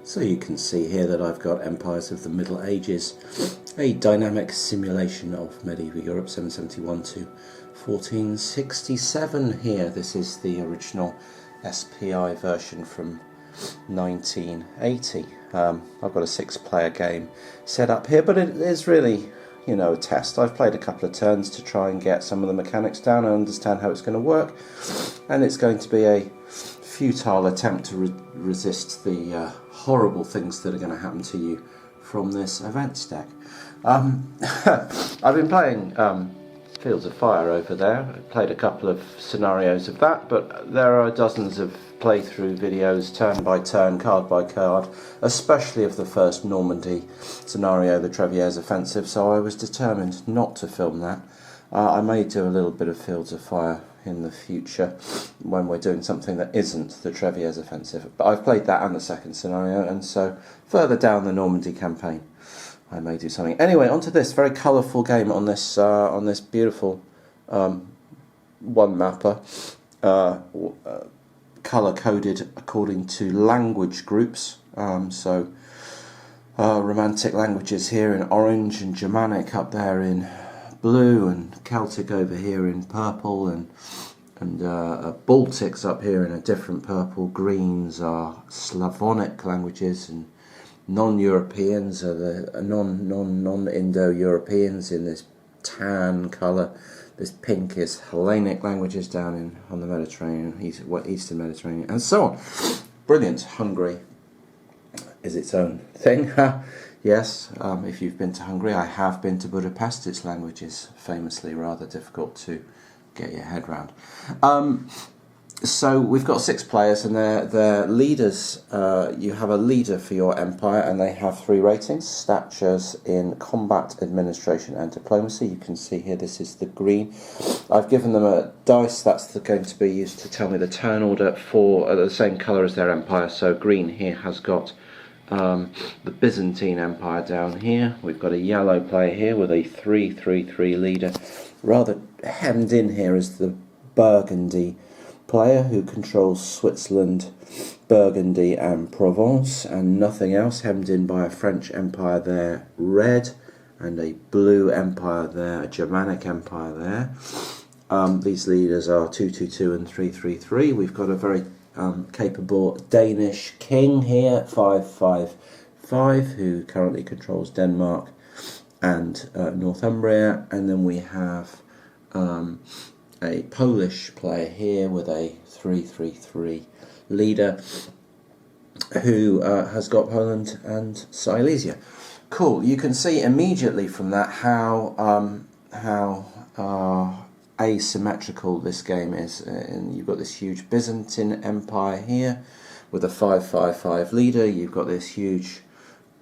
So you can see here that I've got Empires of the Middle Ages, a dynamic simulation of medieval Europe, 771 to 1467 here. This is the original SPI version from 1980. I've got a 6-player game set up here, but it is really, you know, a test. I've played a couple of turns to try and get some of the mechanics down and understand how it's going to work, and it's going to be a futile attempt to resist the horrible things that are going to happen to you from this events deck. I've been playing Fields of Fire over there. I played a couple of scenarios of that, but there are dozens of playthrough videos, turn by turn, card by card, especially of the first Normandy scenario, the Trevier's Offensive, so I was determined not to film that. I may do a little bit of Fields of Fire in the future when we're doing something that isn't the Trevier's Offensive, but I've played that and the second scenario, and so further down the Normandy campaign I may do something. Anyway, onto this very colourful game on this beautiful one mapper, colour coded according to language groups. Romantic languages here in orange, and Germanic up there in blue, and Celtic over here in purple, and Baltics up here in a different purple. Greens are Slavonic languages, and non-Europeans are the non-Indo-Europeans in this tan colour. This pink is Hellenic languages down on the Mediterranean, Eastern Mediterranean, and so on. Brilliant. Hungary is its own thing. Yes, if you've been to Hungary, I have been to Budapest. Its language is famously rather difficult to get your head round. So we've got 6 players, and they're leaders. You have a leader for your empire, and they have 3 ratings: statures in combat, administration, and diplomacy. You can see here, this is the green. I've given them a dice. That's going to be used to tell me the turn order for the same colour as their empire. So green here has got the Byzantine Empire down here. We've got a yellow player here with a 3-3-3 leader. Rather hemmed in here is the Burgundy player, who controls Switzerland, Burgundy and Provence, and nothing else. Hemmed in by a French empire there, red, and a blue empire there, a Germanic empire there. These leaders are 2-2-2 and 3-3-3. We've got a very capable Danish king here, 5-5-5, who currently controls Denmark and Northumbria, and then we have a Polish player here with a 3-3-3 leader, who has got Poland and Silesia. Cool. You can see immediately from that how asymmetrical this game is. And you've got this huge Byzantine Empire here with a 5-5-5 leader. You've got this huge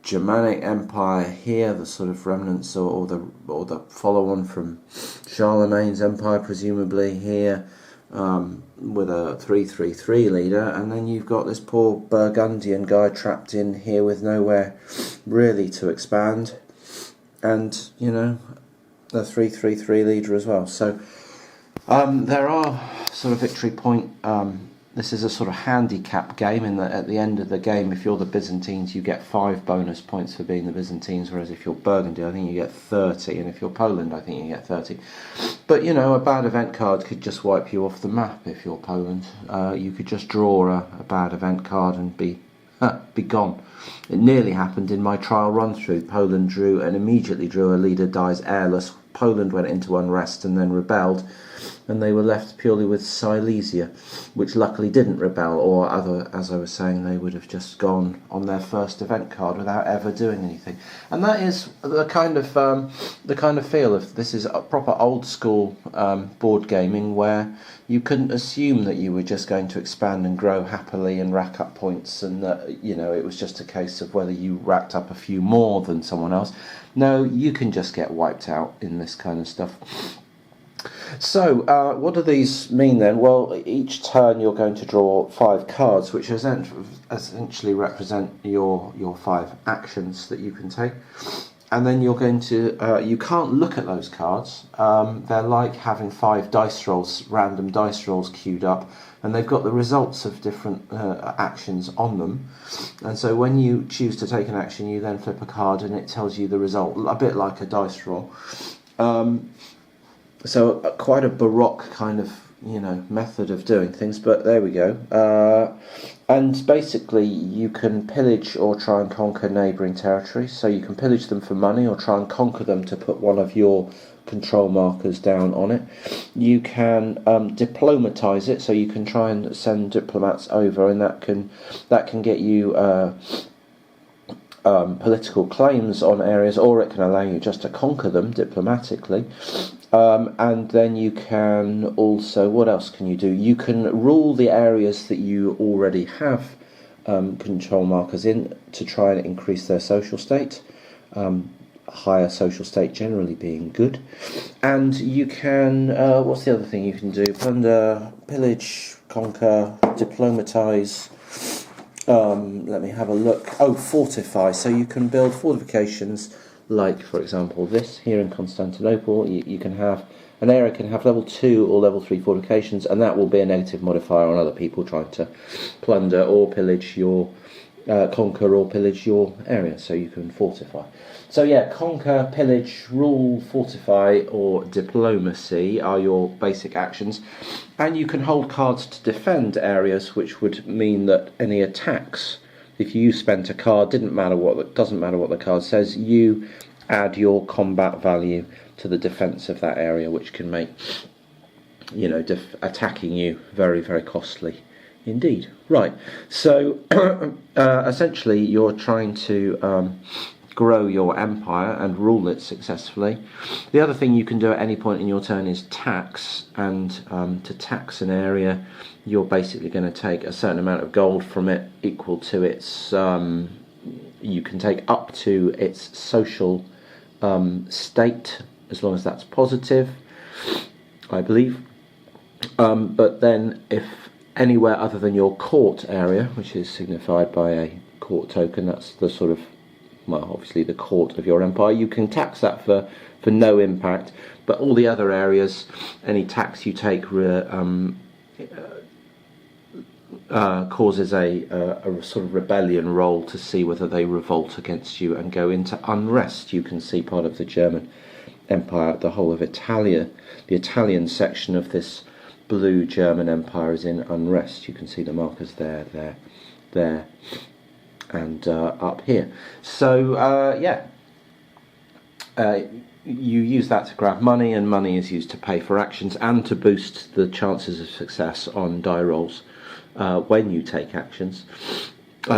Germanic Empire here, the sort of remnants or the follow-on from Charlemagne's empire, presumably here, with a 3-3-3 leader, and then you've got this poor Burgundian guy trapped in here with nowhere really to expand, and you know, the 3-3-3 leader as well. So there are sort of victory point. This is a sort of handicap game in that at the end of the game, if you're the Byzantines, you get 5 bonus points for being the Byzantines, whereas if you're Burgundy, I think you get 30, and if you're Poland, I think you get 30. But, you know, a bad event card could just wipe you off the map if you're Poland. You could just draw a bad event card and be gone. It nearly happened in my trial run-through. Poland drew and immediately drew a leader dies airless. Poland went into unrest and then rebelled, and they were left purely with Silesia, which luckily didn't rebel, or as I was saying, they would have just gone on their first event card without ever doing anything. And that is the kind of feel of this. Is a proper old school board gaming, where you couldn't assume that you were just going to expand and grow happily and rack up points, and that, you know, it was just a case of whether you racked up a few more than someone else. No, you can just get wiped out in this kind of stuff. So, what do these mean then? Well, each turn you're going to draw 5 cards, which essentially represent your 5 actions that you can take. and then you're going to, you can't look at those cards. They're like having 5 dice rolls, random dice rolls queued up, and they've got the results of different actions on them. And so when you choose to take an action, you then flip a card and it tells you the result, a bit like a dice roll. So quite a baroque kind of, method of doing things, but there we go. And basically you can pillage or try and conquer neighbouring territories. So you can pillage them for money or try and conquer them to put one of your control markers down on it. You can diplomatize it, so you can try and send diplomats over, and that can get you political claims on areas, or it can allow you just to conquer them diplomatically. And then you can also, what else can you do? You can rule the areas that you already have control markers in to try and increase their social state. Higher social state generally being good. And you can, what's the other thing you can do? Plunder, pillage, conquer, diplomatize. Let me have a look. Oh, fortify. So you can build fortifications like, for example, this here in Constantinople. You can have, an area can have level 2 or level 3 fortifications, and that will be a negative modifier on other people trying to plunder or pillage your, conquer or pillage your area, so you can fortify. So yeah, conquer, pillage, rule, fortify, or diplomacy are your basic actions. And you can hold cards to defend areas, which would mean that any attacks, if you spent a card, doesn't matter what the card says, you add your combat value to the defense of that area, which can make, attacking you very, very costly indeed. Right, so essentially you're trying to grow your empire and rule it successfully. The other thing you can do at any point in your turn is tax, and to tax an area, you're basically going to take a certain amount of gold from it equal to its, you can take up to its social state, as long as that's positive, I believe. But then if anywhere other than your court area, which is signified by a court token, that's the sort of, well, obviously the court of your empire, you can tax that for no impact. But all the other areas, any tax you take causes a sort of rebellion roll to see whether they revolt against you and go into unrest. You can see part of the German Empire, the whole of Italia, the Italian section of this blue German Empire is in unrest. You can see the markers there, and up here. So you use that to grab money, and money is used to pay for actions and to boost the chances of success on die rolls when you take actions.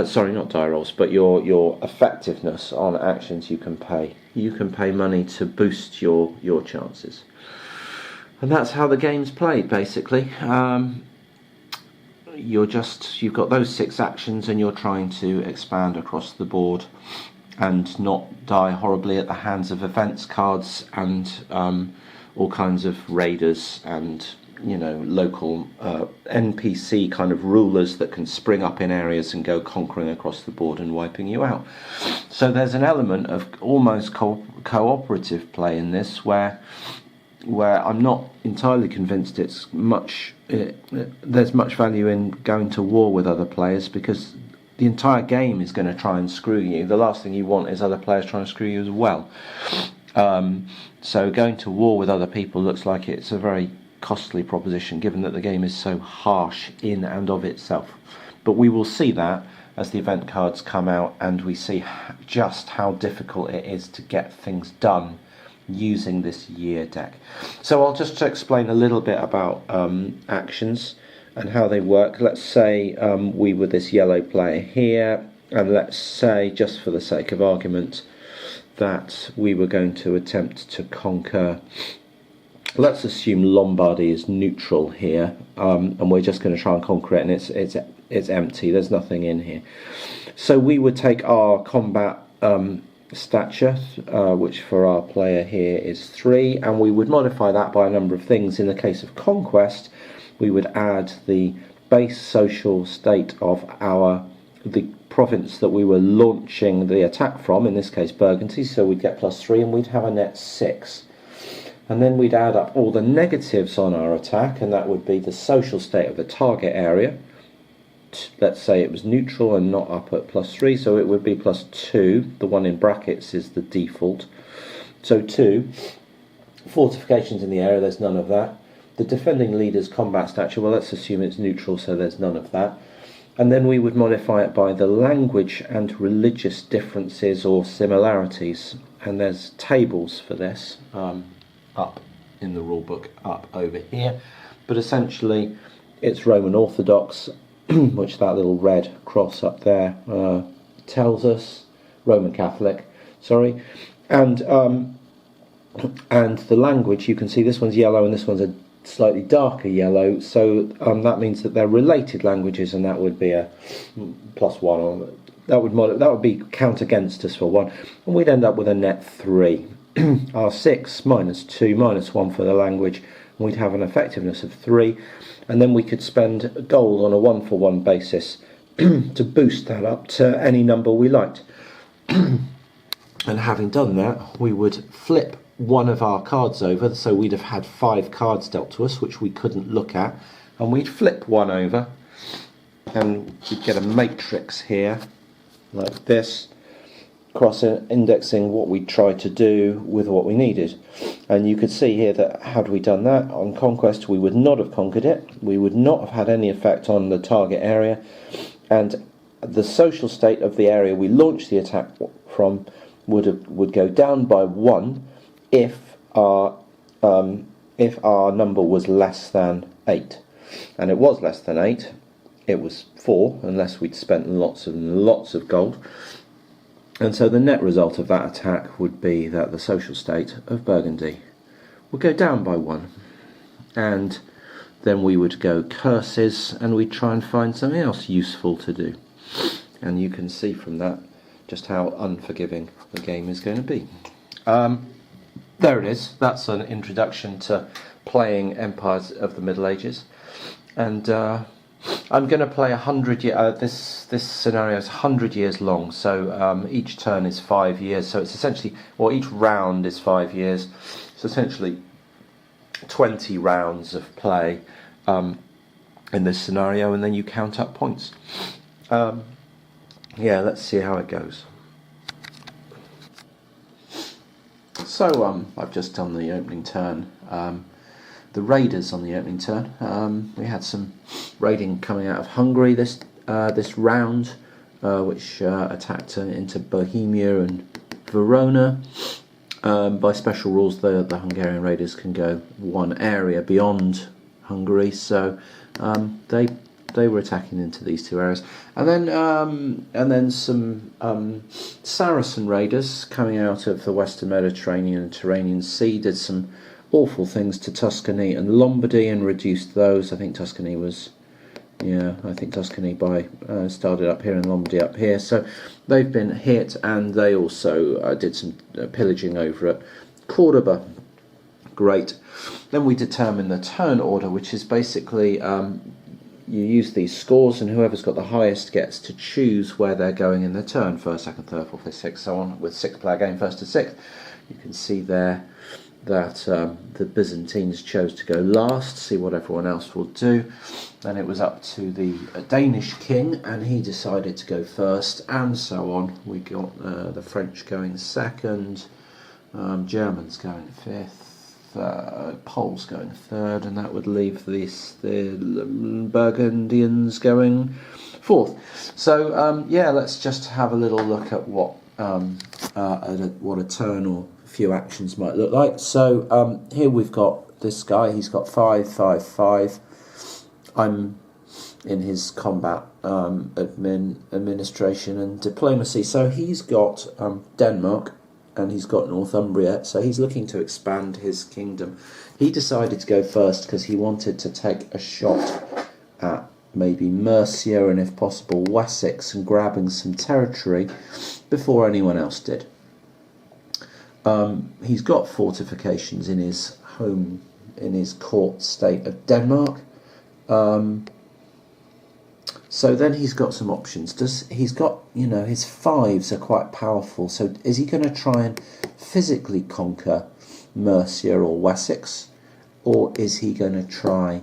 Sorry, not die rolls, but your effectiveness on actions. You can pay money to boost your chances, and that's how the game's played basically. You've got those 6 actions, and you're trying to expand across the board and not die horribly at the hands of events cards and all kinds of raiders and local NPC kind of rulers that can spring up in areas and go conquering across the board and wiping you out. So there's an element of almost cooperative play in this, where I'm not entirely convinced there's much value in going to war with other players, because the entire game is going to try and screw you. The last thing you want is other players trying to screw you as well. So going to war with other people looks like it's a very costly proposition, given that the game is so harsh in and of itself. But we will see that as the event cards come out, and we see just how difficult it is to get things done using this year deck. So I'll just explain a little bit about actions and how they work. Let's say we were this yellow player here, and let's say, just for the sake of argument, that we were going to attempt to conquer, let's assume Lombardy is neutral here, and we're just going to try and conquer it, and it's empty, there's nothing in here. So we would take our combat stature, which for our player here is 3, and we would modify that by a number of things. In the case of conquest, we would add the base social state of the province that we were launching the attack from, in this case Burgundy, so we'd get +3 and we'd have a net 6. And then we'd add up all the negatives on our attack, and that would be the social state of the target area. Let's say it was neutral and not up at +3, so it would be +2. The one in brackets is the default. So 2. Fortifications in the area, there's none of that. The defending leader's combat stature, well, let's assume it's neutral, so there's none of that. And then we would modify it by the language and religious differences or similarities. And there's tables for this, up in the rulebook, up over here. But essentially, it's Roman Orthodox, which that little red cross up there tells us. Roman Catholic, sorry. And the language, you can see this one's yellow and this one's a slightly darker yellow, so that means that they're related languages, and that would be a +1, or that would be count against us for 1, and we'd end up with a net 3. Our 6 -2 -1 for the language, and we'd have an effectiveness of 3, and then we could spend gold on a 1-for-1 basis to boost that up to any number we liked. And having done that, we would flip one of our cards over, so we'd have had 5 cards dealt to us, which we couldn't look at, and we'd flip one over, and we'd get a matrix here, like this, cross-indexing what we tried to do with what we needed. And you could see here that had we done that on Conquest, we would not have conquered it, we would not have had any effect on the target area, and the social state of the area we launched the attack from would go down by 1 if our number was less than 8, and it was less than 8. It was 4, unless we'd spent lots and lots of gold. And so the net result of that attack would be that the social state of Burgundy would go down by 1, and then we would go curses, and we'd try and find something else useful to do. And you can see from that just how unforgiving the game is going to be. There it is. That's an introduction to playing Empires of the Middle Ages, and I'm going to play 100 years. This scenario is 100 years long, so each turn is 5 years. So it's essentially, well, each round is 5 years. It's essentially 20 rounds of play in this scenario, and then you count up points. Yeah, let's see how it goes. So I've just done the opening turn. The raiders on the opening turn. We had some raiding coming out of Hungary this round, which attacked into Bohemia and Verona. By special rules, the Hungarian raiders can go one area beyond Hungary, so they were attacking into these 2 areas, and then some Saracen raiders coming out of the Western Mediterranean and Tyrrhenian Sea did some awful things to Tuscany and Lombardy and reduced those. I think Tuscany started up here and Lombardy up here, so they've been hit, and they also did some pillaging over at Cordoba. Great. Then we determine the turn order, which is basically you use these scores, and whoever's got the highest gets to choose where they're going in their turn, 1st, 2nd, 3rd, 4th, 5th, 6th, so on, with 6-player game 1st to 6th. You can see there that the Byzantines chose to go last, see what everyone else will do. Then it was up to the Danish king, and he decided to go first, and so on. We got the French going 2nd, Germans going 5th, Poles going 3rd, and that would leave the Burgundians going 4th. So yeah, let's just have a little look at what a turn or a few actions might look like. So here we've got this guy. He's got 5, 5, 5. I'm in his combat administration and diplomacy. So he's got Denmark, and he's got Northumbria, so he's looking to expand his kingdom. He decided to go first because he wanted to take a shot at maybe Mercia and, if possible, Wessex, and grabbing some territory before anyone else did. He's got fortifications in his court state of Denmark. So then he's got some options. He's got you know, his 5s are quite powerful. So is he going to try and physically conquer Mercia or Wessex, or is he going to try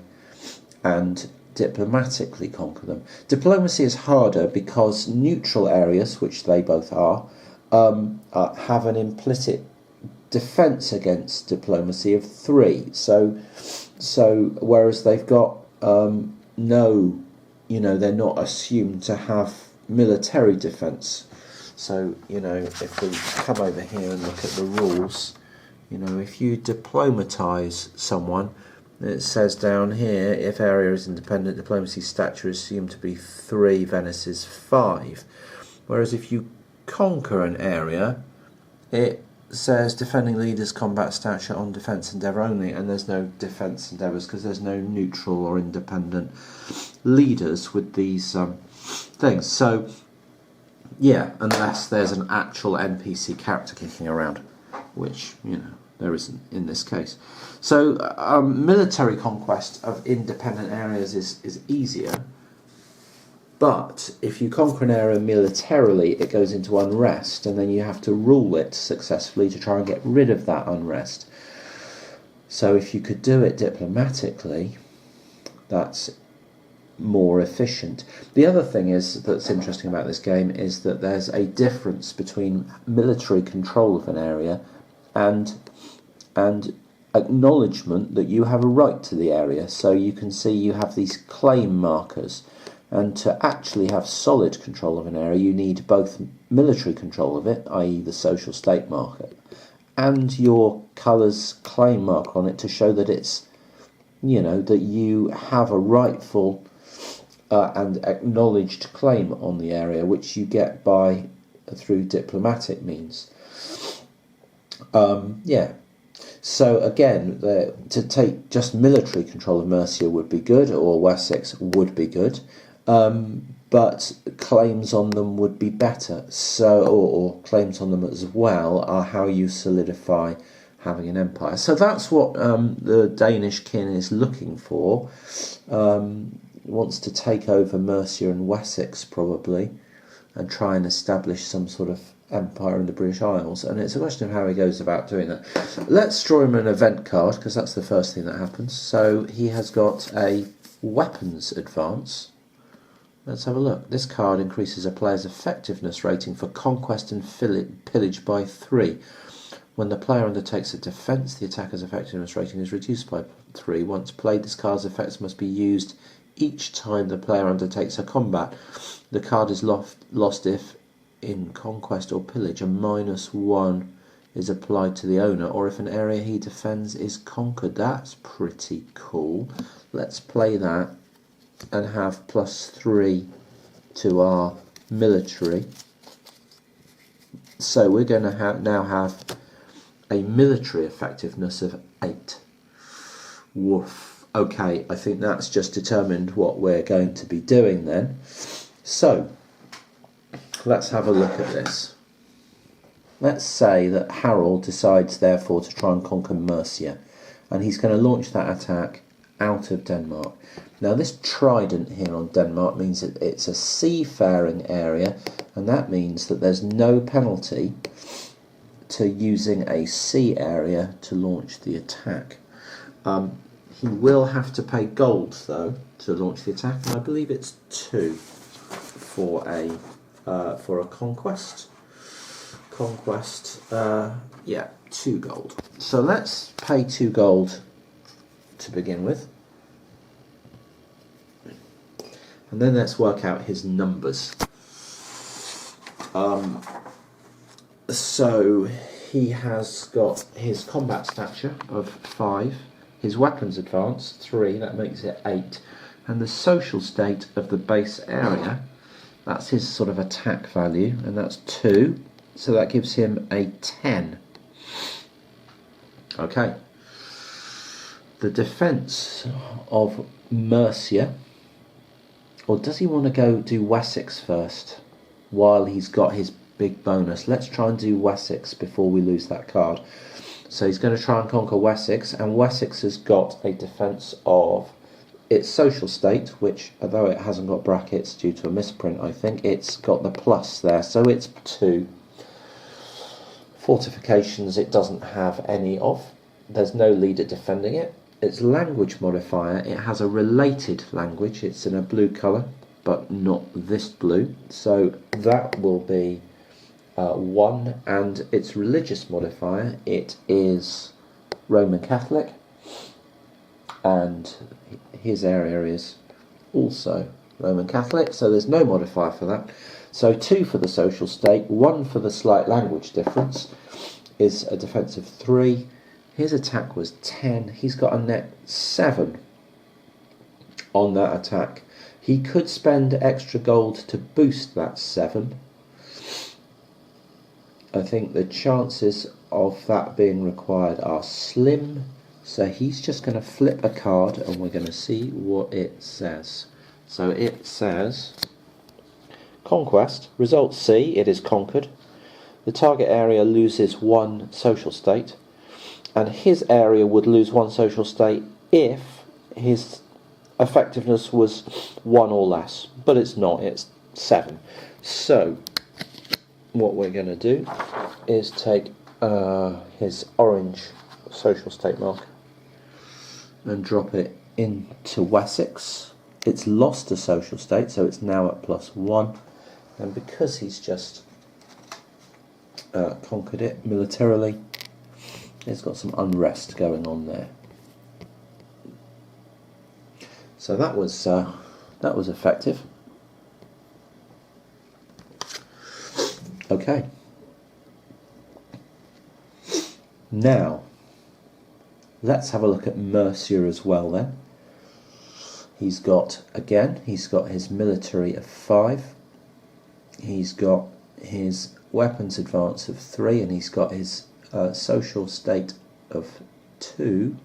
and diplomatically conquer them? Diplomacy is harder because neutral areas, which they both are, have an implicit defence against diplomacy of 3. So whereas they've got no, you know, they're not assumed to have military defence. So, you know, if we come over here and look at the rules, you know, if you diplomatise someone, it says down here, if area is independent, diplomacy stature is assumed to be 3, Venice is 5. Whereas if you conquer an area, it says defending leaders combat stature on defence endeavour only, and there's no defence endeavours because there's no neutral or independent leaders with these things. So, yeah, unless there's an actual NPC character kicking around, which, you know, there isn't in this case. So military conquest of independent areas is easier, but if you conquer an area militarily, it goes into unrest, and then you have to rule it successfully to try and get rid of that unrest. So if you could do it diplomatically, that's more efficient. The other thing that's interesting about this game is that there's a difference between military control of an area and acknowledgement that you have a right to the area. So you can see you have these claim markers, and to actually have solid control of an area you need both military control of it, i.e. the social state marker, and your colours claim mark on it to show that it's, you know, that you have a rightful and acknowledged claim on the area, which you get through diplomatic means. Yeah. So again, to take just military control of Mercia would be good, or Wessex would be good, but claims on them would be better. So, or claims on them as well are how you solidify having an empire. So that's what the Danish king is looking for. He wants to take over Mercia and Wessex probably, and try and establish some sort of empire in the British Isles, and it's a question of how he goes about doing that. Let's draw him an event card, because that's the first thing that happens. So he has got a weapons advance. Let's have a look. This card increases a player's effectiveness rating for conquest and pillage by 3. When the player undertakes a defence, the attacker's effectiveness rating is reduced by 3. Once played, this card's effects must be used each time the player undertakes a combat. The card is lost if in conquest or pillage a -1 is applied to the owner, or if an area he defends is conquered. That's pretty cool. Let's play that and have +3 to our military. So we're going to now have a military effectiveness of 8. Woof. Okay, I think that's just determined what we're going to be doing then. So let's have a look at this. Let's say that Harold decides therefore to try and conquer Mercia, and he's going to launch that attack out of Denmark. Now this trident here on Denmark means that it's a seafaring area, and that means that there's no penalty to using a sea area to launch the attack. He will have to pay gold though to launch the attack, and I believe it's 2 for a conquest. Yeah, 2 gold. So let's pay 2 gold to begin with, and then let's work out his numbers. So he has got his combat stature of 5, his weapons advance 3, that makes it 8, and the social state of the base area, that's his sort of attack value, and that's 2, so that gives him a 10. Okay. The defence of Mercia, or does he want to go do Wessex first while he's got his big bonus? Let's try and do Wessex before we lose that card. So he's going to try and conquer Wessex, and Wessex has got a defence of its social state, which, although it hasn't got brackets due to a misprint, I think, it's got the plus there, so it's 2. Fortifications it doesn't have any of. There's no leader defending it. Its language modifier, it has a related language. It's in a blue colour, but not this blue. So that will be 1. And its religious modifier, it is Roman Catholic. And his area is also Roman Catholic. So there's no modifier for that. So 2 for the social state, 1 for the slight language difference, is a defensive 3. His attack was 10. He's got a net 7 on that attack. He could spend extra gold to boost that 7. I think the chances of that being required are slim. So he's just going to flip a card and we're going to see what it says. So it says, Conquest, result C, it is conquered. The target area loses 1 social state. And his area would lose 1 social state if his effectiveness was 1 or less, but it's not, it's 7. So what we're going to do is take his orange social state marker and drop it into Wessex. It's lost a social state, so it's now at +1, and because he's just conquered it militarily, it's got some unrest going on there. So that was effective. Okay. Now, let's have a look at Mercer as well then. He's got his military of 5. He's got his weapons advance of 3, and he's got his social state of 2.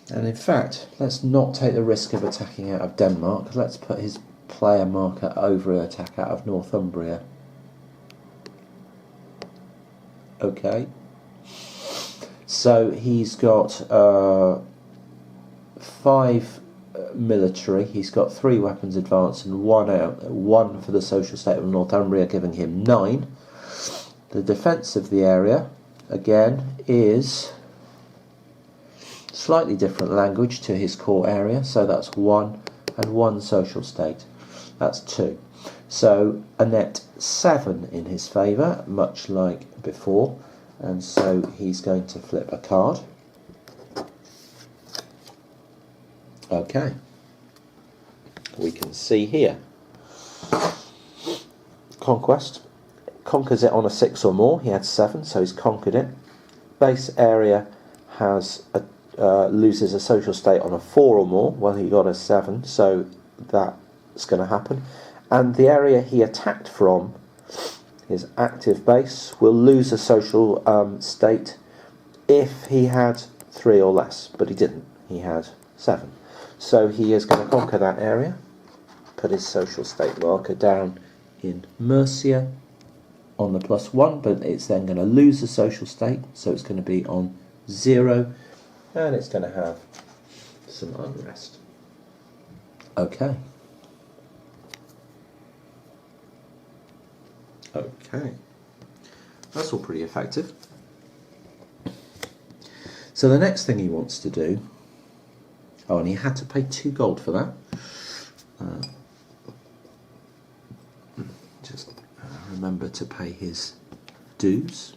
And in fact, let's not take the risk of attacking out of Denmark. Let's put his player marker over an attack out of Northumbria. Okay. So he's got 5 military. He's got 3 weapons advance and 1 for the social state of Northumbria, giving him 9. The defence of the area, again, is slightly different language to his core area, so that's 1 and 1 social state. That's 2. So a net 7 in his favour, much like before, and so he's going to flip a card. Okay. We can see here. Conquest. Conquers it on a 6 or more. He had 7, so he's conquered it. Base area has loses a social state on a 4 or more. Well, he got a 7, so that's going to happen. And the area he attacked from, his active base, will lose a social state if he had 3 or less, but he didn't. He had 7. So he is going to conquer that area, put his social state marker down in Mercia on the +1, but it's then going to lose the social state, so it's going to be on 0, and it's going to have some unrest. Okay. Okay. That's all pretty effective. So the next thing he wants to do, oh, and he had to pay 2 gold for that. Just remember to pay his dues.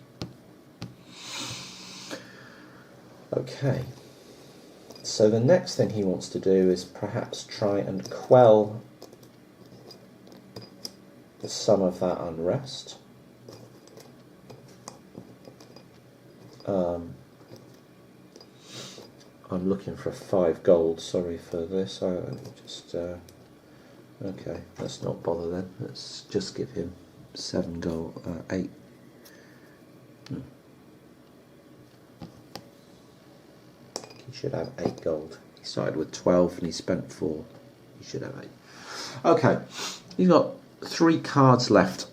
Okay. So the next thing he wants to do is perhaps try and quell some of that unrest. I'm looking for 5 gold, sorry for this. Okay, let's not bother then. Let's just give him 7 gold, 8. He should have 8 gold. He started with 12 and he spent 4. He should have 8. Okay, he's got 3 cards left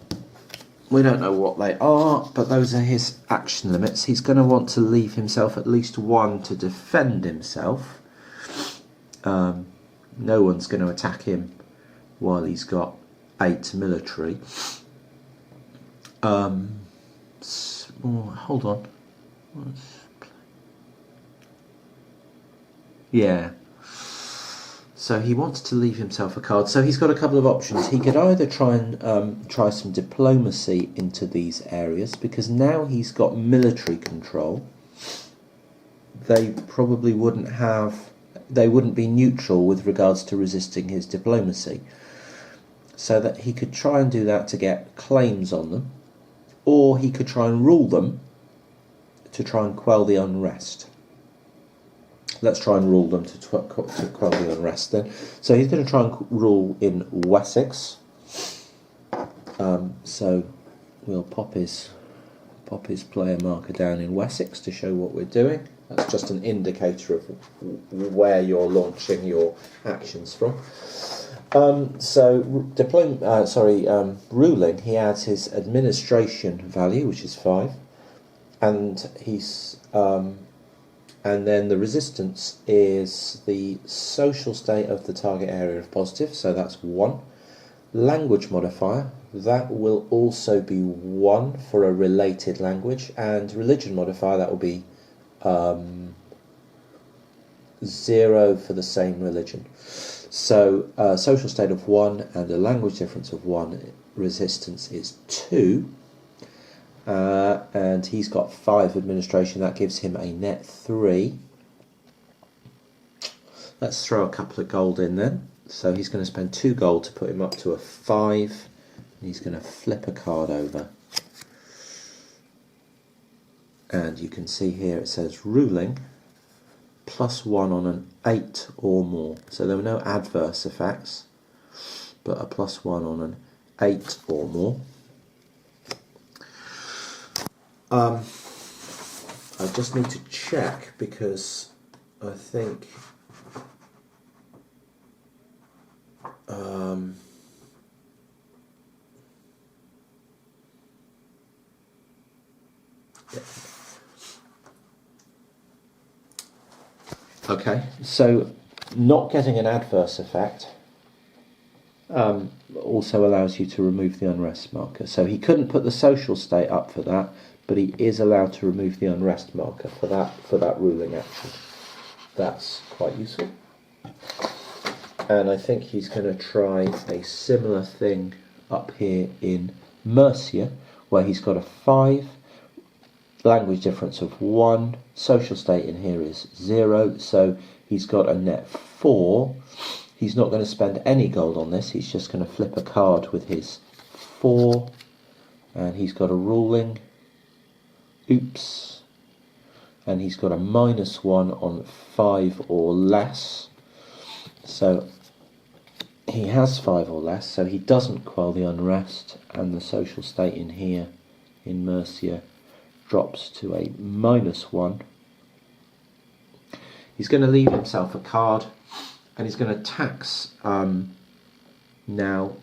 We don't know what they are, but those are his action limits. He's going to want to leave himself at least 1 to defend himself. No one's going to attack him while he's got 8 military. Hold on. Yeah. So he wants to leave himself a card. So he's got a couple of options. He could either try and try some diplomacy into these areas, because now he's got military control. They probably wouldn't have... They wouldn't be neutral with regards to resisting his diplomacy. So that he could try and do that to get claims on them, or he could try and rule them to try and quell the unrest. Let's try and rule them to quell the unrest then. So he's going to try and rule in Wessex. So we'll pop his player marker down in Wessex to show what we're doing. That's just an indicator of where you're launching your actions from. Ruling, he adds his administration value, which is 5, and he's and then the resistance is the social state of the target area of positive, so that's 1. Language modifier, that will also be 1 for a related language, and religion modifier, that will be 0 for the same religion. So social state of 1 and a language difference of 1, resistance is 2. And he's got 5 administration, that gives him a net 3. Let's throw a couple of gold in then. So he's going to spend 2 gold to put him up to a 5. And he's going to flip a card over. And you can see here it says ruling +1 on an 8 or more. So there were no adverse effects, but a +1 on an 8 or more. I just need to check, because I think okay, so not getting an adverse effect also allows you to remove the unrest marker. So he couldn't put the social state up for that, but he is allowed to remove the unrest marker for that ruling action. That's quite useful. And I think he's going to try a similar thing up here in Mercer, where he's got a 5, language difference of 1, social state in here is 0, so he's got a net 4. He's not going to spend any gold on this, he's just going to flip a card with his 4, and he's got a ruling. Oops. And he's got a -1 on 5 or less. So he has 5 or less, so he doesn't quell the unrest, and the social state in here in Mercer drops to a -1. He's going to leave himself a card, and he's going to tax now.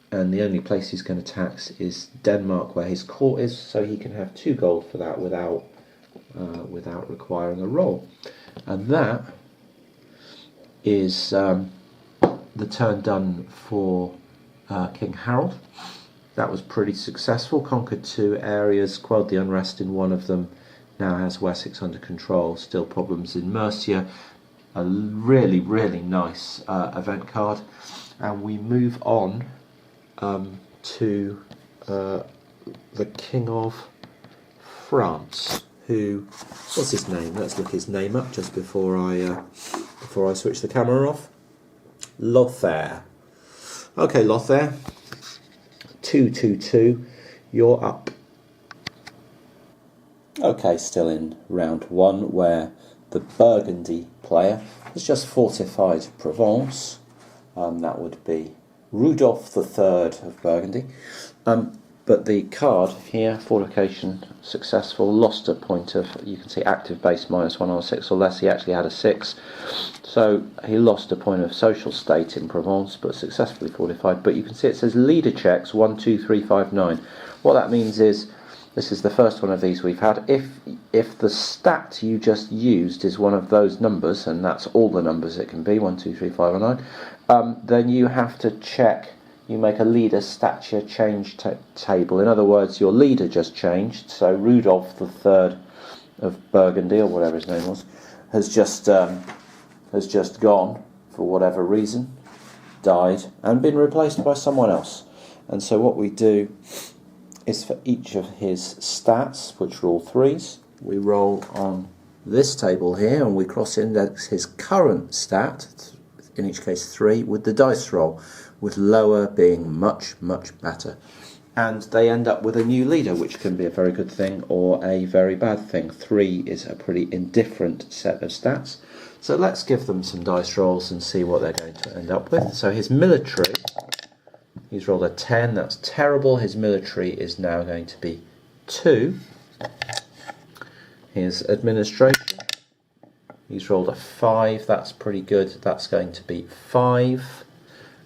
And the only place he's going to tax is Denmark, where his court is, so he can have 2 gold for that without requiring a roll. And that is the turn done for King Harold. That was pretty successful, conquered 2 areas, quelled the unrest in one of them, now has Wessex under control, still problems in Mercia. A really, really nice event card. And we move on to the King of France, who, what's his name? Let's look his name up just before I switch the camera off. Lothair. Okay, Lothair. 2-2-2. You're up. Okay, still in round 1, where the Burgundy player has just fortified Provence. That would be Rudolph III of Burgundy. But the card here, fortification successful, lost a point of, you can see active base -1 on a 6 or less. He actually had a 6. So he lost a point of social state in Provence, but successfully fortified. But you can see it says leader checks 1, 2, 3, 5, 9. What that means is, this is the first one of these we've had, if the stat you just used is one of those numbers, and that's all the numbers it can be, 1, 2, 3, 5 or 9, then you have to check, you make a leader stature change table. In other words, your leader just changed, so Rudolph III of Burgundy, or whatever his name was, has just gone, for whatever reason, died, and been replaced by someone else. And so what we do is for each of his stats, which are all 3s, we roll on this table here and we cross-index his current stat, in each case 3, with the dice roll, with lower being much, much better. And they end up with a new leader, which can be a very good thing or a very bad thing. 3 is a pretty indifferent set of stats. So let's give them some dice rolls and see what they're going to end up with. So his military, he's rolled a 10, that's terrible. His military is now going to be 2. His administration, he's rolled a 5, that's pretty good. That's going to be 5.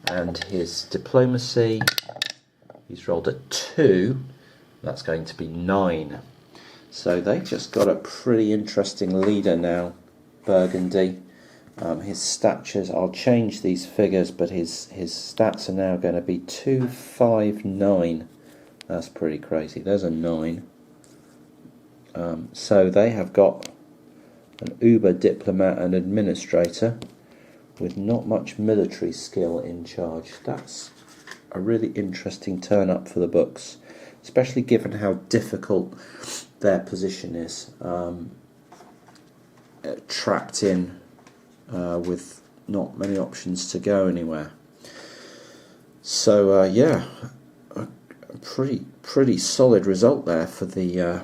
And his diplomacy, he's rolled a 2, that's going to be 9. So they just got a pretty interesting leader now, Burgundy. His statures, I'll change these figures, but his stats are now going to be 2, 5, 9. That's pretty crazy. There's a 9. So they have got an uber diplomat and administrator with not much military skill in charge. That's a really interesting turn up for the books, especially given how difficult their position is, trapped in with not many options to go anywhere. So yeah, a pretty solid result there for the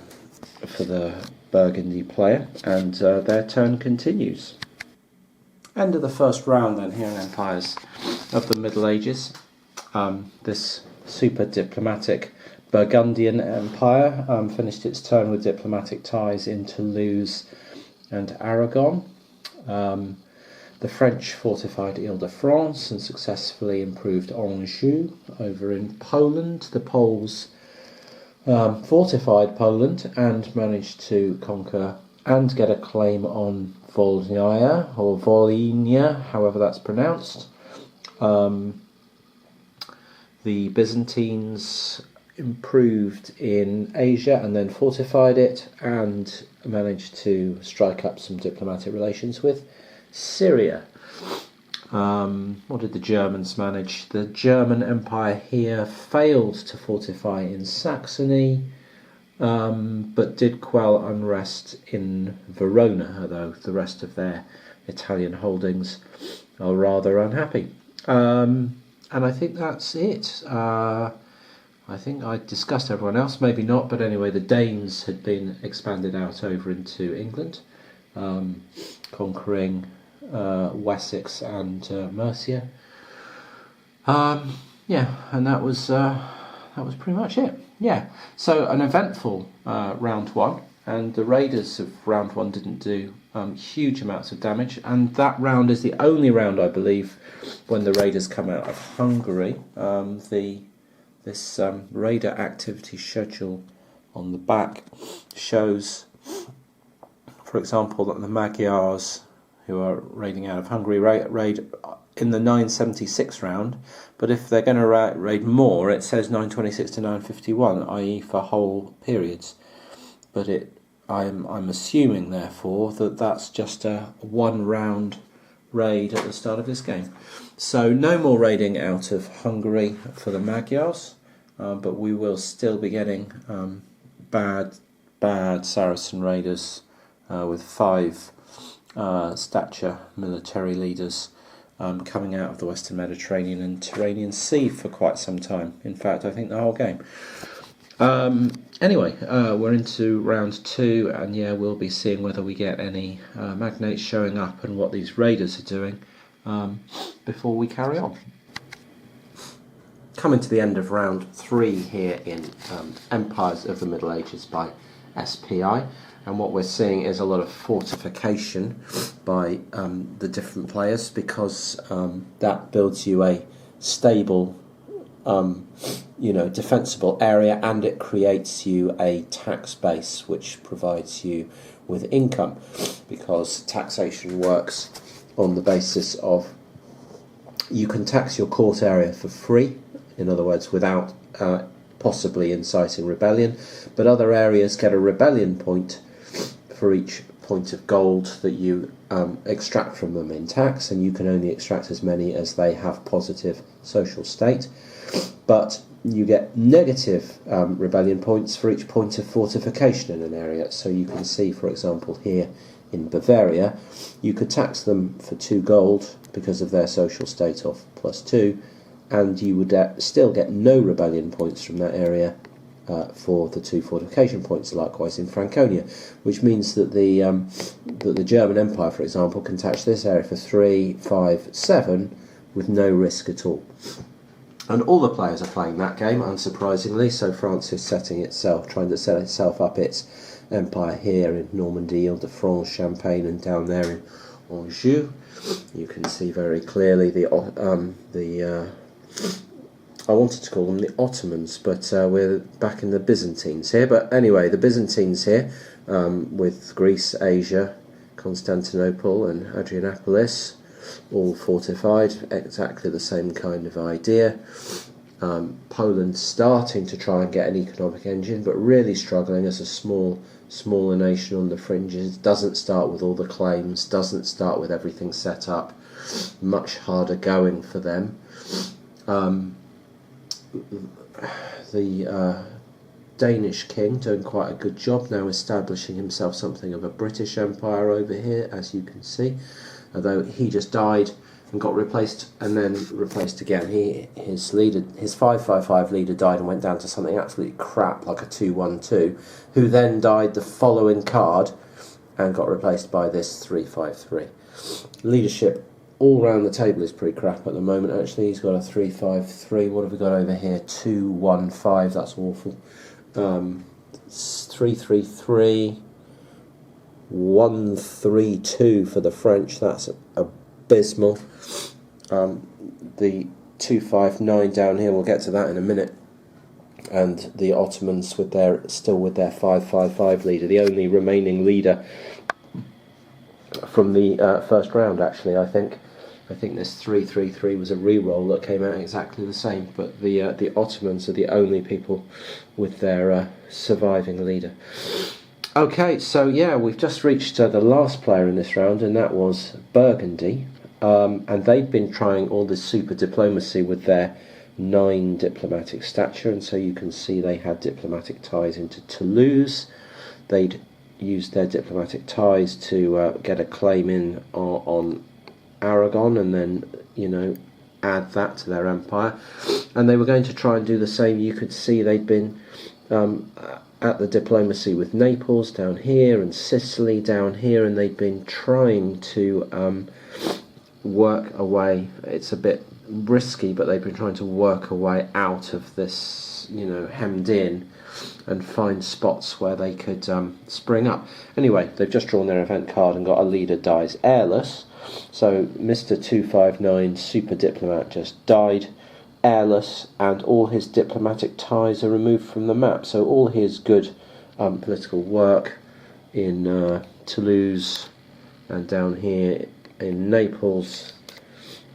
Burgundy player, and their turn continues. End of the first round then here in Empires of the Middle Ages. This super diplomatic Burgundian Empire finished its turn with diplomatic ties in Toulouse and Aragon. The French fortified Ile-de-France and successfully improved Anjou over in Poland. The Poles fortified Poland and managed to conquer and get a claim on Volhynia, or Volhynia, however that's pronounced. The Byzantines improved in Asia and then fortified it and managed to strike up some diplomatic relations with Syria. What did the Germans manage? The German Empire here failed to fortify in Saxony, but did quell unrest in Verona, although the rest of their Italian holdings are rather unhappy. And I think that's it. I think I discussed everyone else, maybe not, but anyway, the Danes had been expanded out over into England, conquering Wessex and Mercia. Yeah, and that was pretty much it. Yeah, so an eventful round one, and the raiders of round one didn't do huge amounts of damage, and that round is the only round, I believe, when the raiders come out of Hungary. This raider activity schedule on the back shows, for example, that the Magyars, who are raiding out of Hungary, raid in the 976 round, but if they're going to raid more, it says 926 to 951, i.e. for whole periods. But I'm assuming, therefore, that that's just a one-round raid at the start of this game. So no more raiding out of Hungary for the Magyars, but we will still be getting bad Saracen raiders with 5 stature military leaders coming out of the Western Mediterranean and Tyrrhenian Sea for quite some time. In fact, I think the whole game. Anyway, we're into round 2, and yeah, we'll be seeing whether we get any magnates showing up and what these raiders are doing before we carry on. Coming to the end of round 3 here in Empires of the Middle Ages by SPI, and what we're seeing is a lot of fortification by the different players, because that builds you a stable you know, defensible area, and it creates you a tax base which provides you with income, because taxation works on the basis of you can tax your court area for free, in other words, without possibly inciting rebellion, but other areas get a rebellion point for each point of gold that you extract from them in tax, and you can only extract as many as they have positive social state. But you get negative rebellion points for each point of fortification in an area. So you can see, for example, here in Bavaria, you could tax them for 2 gold because of their social state of +2, and you would still get no rebellion points from that area for the 2 fortification points. Likewise in Franconia, which means that the German Empire, for example, can tax this area for 3, 5, 7 with no risk at all. And all the players are playing that game, unsurprisingly. So France is trying to set itself up its empire here in Normandy, Ile-de-France, Champagne, and down there in Anjou. You can see very clearly I wanted to call them the Ottomans, but we're back in the Byzantines here. But anyway, the Byzantines here, with Greece, Asia, Constantinople and Adrianopolis, all fortified, exactly the same kind of idea. Poland starting to try and get an economic engine, but really struggling as a smaller nation on the fringes. Doesn't start with all the claims, doesn't start with everything set up. Much harder going for them. The Danish king doing quite a good job now, establishing himself something of a British empire over here, as you can see, although he just died and got replaced and then replaced again. His 555 leader died and went down to something absolutely crap like a 212, who then died the following card and got replaced by this 353. Leadership all round the table is pretty crap at the moment. Actually, he's got a 353. What have we got over here? 215. That's awful. 333. 132 for the French. That's abysmal. The 259 down here. We'll get to that in a minute. And the Ottomans still with their 555 leader, the only remaining leader from the first round. Actually, I think this 333 was a re-roll that came out exactly the same, but the Ottomans are the only people with their surviving leader. Okay, so yeah, we've just reached the last player in this round, and that was Burgundy, and they've been trying all this super diplomacy with their 9 diplomatic stature, and so you can see they had diplomatic ties into Toulouse. They'd used their diplomatic ties to get a claim in on Aragon, and then, you know, add that to their empire, and they were going to try and do the same. You could see they'd been at the diplomacy with Naples down here and Sicily down here, and they'd been trying to work a way. It's a bit risky, but they've been trying to work a way out of this, you know, hemmed in, and find spots where they could spring up. Anyway, they've just drawn their event card and got a leader dies airless. So Mr. 259 super diplomat just died airless, and all his diplomatic ties are removed from the map. So all his good political work in Toulouse, and down here in Naples,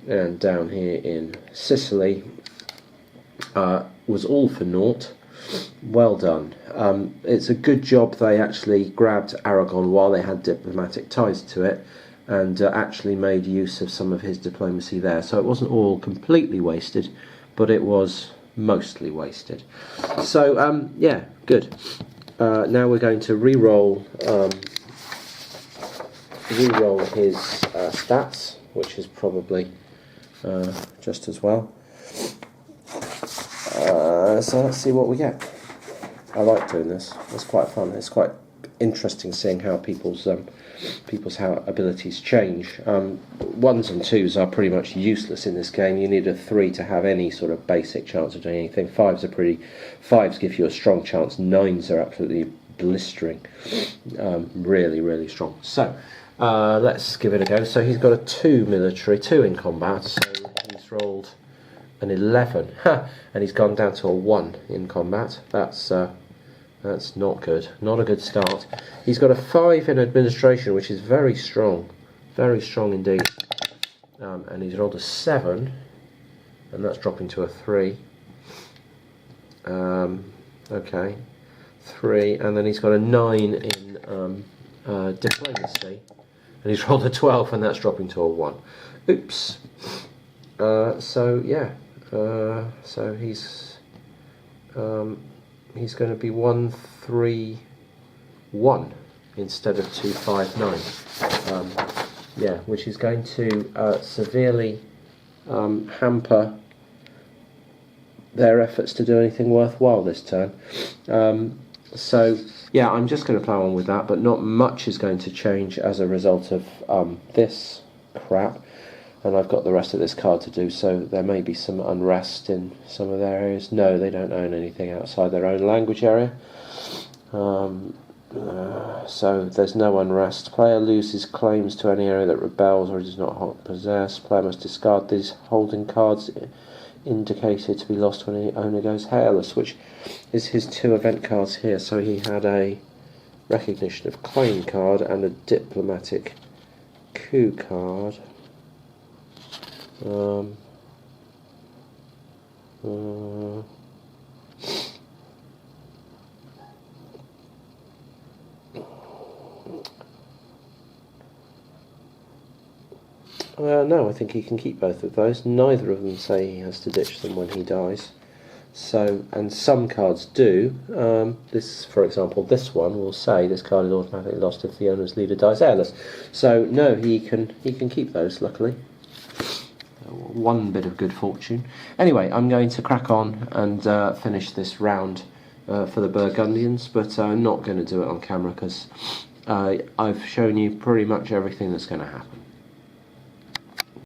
and down here in Sicily was all for naught. Well done. It's a good job they actually grabbed Aragon while they had diplomatic ties to it, and actually made use of some of his diplomacy there. So it wasn't all completely wasted, but it was mostly wasted. So yeah, good. Now we're going to re-roll his stats, which is probably just as well. So let's see what we get. I like doing this. It's quite fun. It's quite interesting seeing how people's abilities change. 1s and 2s are pretty much useless in this game. You need a 3 to have any sort of basic chance of doing anything. 5s give you a strong chance. 9s are absolutely blistering. Really, really strong. So let's give it a go. So he's got a 2 military, 2 in combat. So he's rolled an 11, and he's gone down to a 1 in combat. That's not good, not a good start. He's got a 5 in administration, which is very strong indeed. And he's rolled a 7, and that's dropping to a 3. Okay, 3, and then he's got a 9 in diplomacy, and he's rolled a 12, and that's dropping to a 1. Oops. So yeah, so he's going to be 1-3-1 instead of 2-5-9. Yeah, which is going to severely hamper their efforts to do anything worthwhile this turn. So yeah, I'm just going to plough on with that, but not much is going to change as a result of this crap. And I've got the rest of this card to do, so there may be some unrest in some of their areas. No, they don't own anything outside their own language area. So there's no unrest. Player loses claims to any area that rebels or does not possess. Player must discard these holding cards indicated to be lost when the owner goes hairless, which is his 2 event cards here. So he had a recognition of claim card and a diplomatic coup card. No, I think he can keep both of those. Neither of them say he has to ditch them when he dies. So, and some cards do. This, for example, this one will say this card is automatically lost if the owner's leader dies hairless. So no, he can keep those. Luckily, one bit of good fortune. Anyway, I'm going to crack on and finish this round for the Burgundians, but I'm not going to do it on camera because I've shown you pretty much everything that's going to happen.